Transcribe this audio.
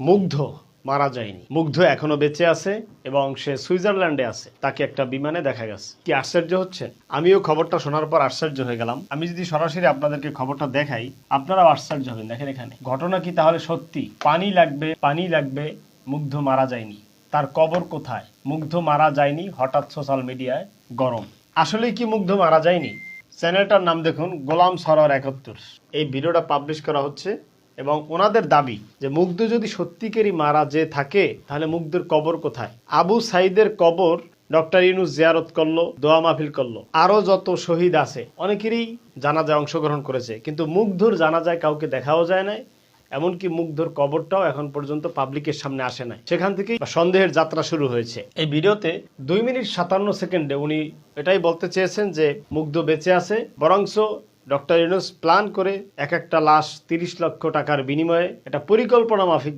মুগ্ধ মারা যায়নি, মুগ্ধ এখনো বেঁচে আছে এবং সে সুইজারল্যান্ডে আছে। তাকে একটা বিমানে দেখা গেছে। কি আশ্চর্য হচ্ছে! আমিও খবরটা শোনার পর আশ্চর্য হয়ে গেলাম। আমি যদি সরাসরি আপনাদেরকে খবরটা দেখাই, আপনারাও আশ্চর্য হবেন। দেখেন এখানে ঘটনা কি তাহলে সত্যি? পানি লাগবে, পানি লাগবে, মুগ্ধ মারা যায়নি। তার কবর কোথায়? মুগ্ধ মারা যায়নি, হঠাৎ সোশ্যাল মিডিয়ায় গরম। আসলেই কি মুগ্ধ মারা যায়নি? চ্যানেলটার নাম দেখুন, গোলাম সরোয়ার 71। এই ভিডিওটা পাবলিশ করা হচ্ছে এবং ওনাদের দাবি যে মুগ্ধ যদি সত্যিকারই মারা যে থাকে তাহলে মুগ্ধের কবর কোথায়? আবু সাইদের কবর ডক্টর ইউনূস জিয়ারত করলো, দোয়া মাহফিল করলো। আরো যত শহীদ আছে অনেকেরই জানাজায় অংশগ্রহণ করেছে, কিন্তু মুগ্ধর জানাজায় কাউকে দেখাও যায় না। এমনকি মুগ্ধর কবরটাও এখন পর্যন্ত পাবলিকের সামনে আসে নাই। সেখান থেকেই সন্দেহের যাত্রা শুরু হয়েছে। এই ভিডিওতে 2 মিনিট 57 সেকেন্ডে উনি এটাই বলতে চেয়েছেন যে মুগ্ধ বেঁচে আছে, বরংস ডক্টর ইউনূস প্ল্যান করে একটা লাশ 30 লক্ষ টাকার বিনিময়ে এটা পরিকল্পনা মাফিক